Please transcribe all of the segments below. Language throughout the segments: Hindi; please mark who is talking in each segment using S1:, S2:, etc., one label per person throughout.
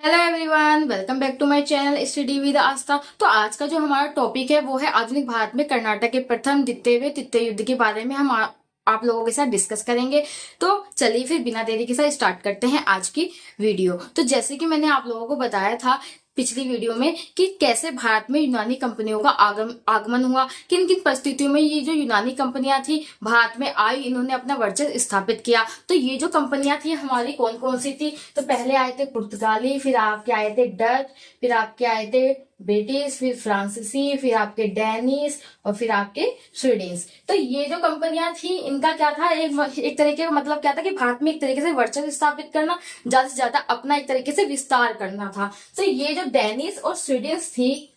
S1: Hello everyone, welcome back to my channel study with Aastha. तो आज का जो हमारा टॉपिक है वो है आधुनिक भारत में कर्नाटक के प्रथम द्वितीय व तृतीय युद्ध के बारे में हम आप लोगों के साथ डिस्कस करेंगे। तो चलिए फिर बिना देरी के साथ स्टार्ट करते हैं आज की वीडियो। तो जैसे कि मैंने आप लोगों को बताया था पिछली वीडियो में कि कैसे भारत में यूनानी कंपनियों का आगमन हुआ, किन किन परिस्थितियों में ये जो यूनानी कंपनियां थी भारत में आई, इन्होंने अपना वर्चस्व स्थापित किया। तो ये जो कंपनियां थी हमारी कौन कौन सी थी? तो पहले आए थे पुर्तगाली, फिर आपके आए थे डच, फिर आपके आए थे ब्रिटिश, फिर फ्रांसीसी, फिर आपके डेनिश और फिर आपके स्वीडिश। तो ये जो कंपनियां थी इनका क्या था, एक तरीके का मतलब क्या था कि भारत में एक तरीके से वर्चस्व स्थापित करना, ज्यादा से ज्यादा अपना एक तरीके से विस्तार करना था। तो ये जो डेनिश और स्वीडिश थी,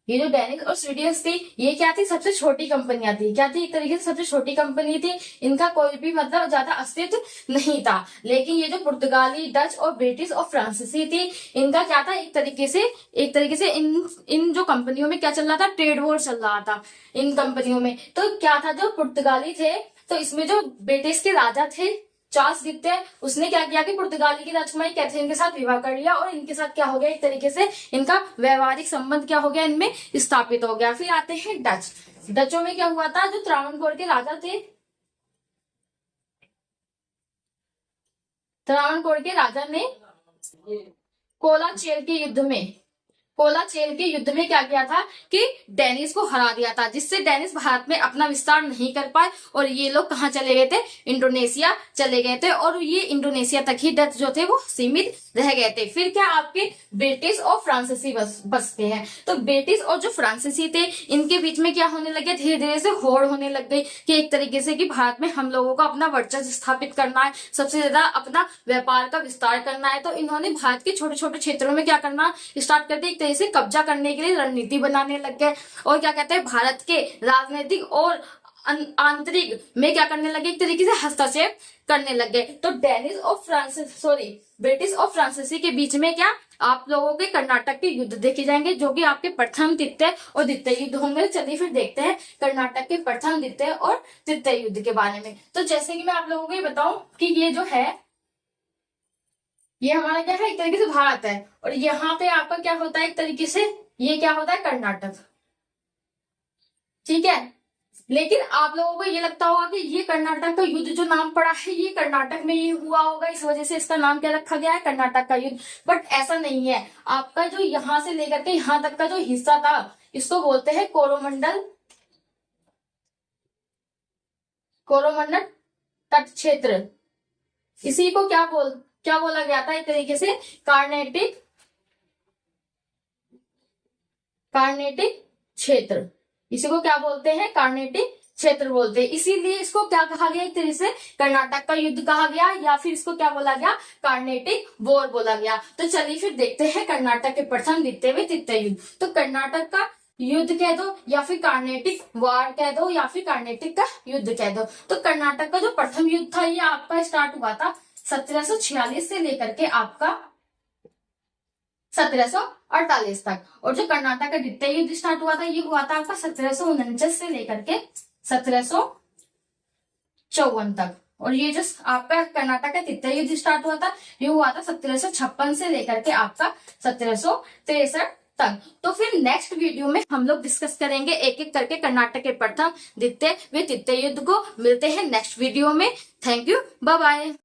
S1: ये जो डेनिश और स्वीडिश थी, ये क्या थी? सबसे छोटी कंपनियां थी। क्या थी? एक तरीके से सबसे छोटी कंपनी थी। इनका कोई भी मतलब ज्यादा अस्तित्व नहीं था। लेकिन ये जो पुर्तगाली, डच और ब्रिटिश और फ्रांसीसी थी, इनका क्या था? एक तरीके से इन जो कंपनियों में क्या चल रहा था? ट्रेड वॉर चल रहा था इन कंपनियों में। तो क्या था, जो पुर्तगाली थे, तो इसमें जो ब्रिटिश के राजा थे चार्ल्स द्वितीय, उसने क्या किया कि पुर्तगाली की राजकुमारी कैथरीन के साथ विवाह कर लिया और इनके साथ क्या हो गया, एक तरीके से इनका व्यवहारिक संबंध क्या हो गया, इनमें स्थापित हो गया। फिर आते हैं डच। डचों में क्या हुआ था, जो त्रावणकोर के राजा थे, त्रावणकोर के राजा ने कोलाचेल के युद्ध में क्या किया था कि डेनिस को हरा दिया था, जिससे डेनिस भारत में अपना विस्तार नहीं कर पाए और ये लोग कहाँ चले गए थे? इंडोनेशिया चले गए थे। और ये इंडोनेशिया तक ही डच जो थे वो सीमित रह गए थे। फिर क्या आपके ब्रिटिश और फ्रांसीसी बसते हैं। तो ब्रिटिश और जो फ्रांसीसी थे इनके बीच में क्या होने लगे, धीरे धीरे से होड़ होने लग गई कि एक तरीके से कि भारत में हम लोगों को अपना वर्चस्व स्थापित करना है, सबसे ज्यादा अपना व्यापार का विस्तार करना है। तो इन्होंने भारत के छोटे छोटे क्षेत्रों में क्या करना स्टार्ट कर दिया, से कब्जा करने के लिए रणनीति बनाने लग गए और क्या कहते हैं, भारत के राजनीतिक और आंतरिक में क्या करने लगे, एक तरीके से हस्तक्षेप करने लग गए। तो ब्रिटिश और फ्रांसीसी के बीच में क्या आप लोगों के कर्नाटक के युद्ध देखे जाएंगे, जो कि आपके प्रथम, तृतीय और द्वितीय युद्ध होंगे। चलिए फिर देखते हैं कर्नाटक के प्रथम, द्वितीय और तृतीय युद्ध के बारे में। तो जैसे कि मैं आप लोगों को ये बताऊं कि ये जो है, ये हमारा क्या है, एक तरीके से भारत है और यहाँ पे आपका क्या होता है, एक तरीके से ये क्या होता है, कर्नाटक। ठीक है, लेकिन आप लोगों को ये लगता होगा कि ये कर्नाटक का युद्ध जो नाम पड़ा है ये कर्नाटक में ही हुआ होगा, इस वजह से इसका नाम क्या रखा गया है, कर्नाटक का युद्ध। बट ऐसा नहीं है। आपका जो यहां से लेकर के यहां तक का जो हिस्सा था इसको बोलते हैं कोरोमंडल तट क्षेत्र। इसी को क्या बोला गया था, एक तरीके से कार्नेटिक क्षेत्र। इसी को क्या बोलते हैं, कार्नेटिक क्षेत्र बोलते हैं। इसीलिए इसको क्या कहा गया, एक तरीके से कर्नाटक का युद्ध कहा गया, या फिर इसको क्या बोला गया, कार्नेटिक वॉर बोला गया। तो चलिए फिर देखते हैं कर्नाटक के प्रथम, द्वितीय व तृतीय युद्ध। तो कर्नाटक का युद्ध कह दो या फिर कार्नेटिक वॉर कह दो या फिर कार्नेटिक का युद्ध कह दो। तो कर्नाटक का जो प्रथम युद्ध था ये आपका स्टार्ट हुआ था 1746 से लेकर के आपका 1748 तक। और जो कर्नाटक का द्वितीय युद्ध स्टार्ट हुआ था ये हुआ था आपका 1749 से लेकर के 1754 तक। और ये जो आपका कर्नाटक का तृतीय युद्ध स्टार्ट हुआ था ये हुआ था 1756 से लेकर के आपका 1763 तक। तो फिर नेक्स्ट वीडियो में हम लोग डिस्कस करेंगे एक एक करके कर्नाटक के प्रथम, द्वितीय व तृतीय युद्ध को। मिलते हैं नेक्स्ट वीडियो में। Thank you, bye bye.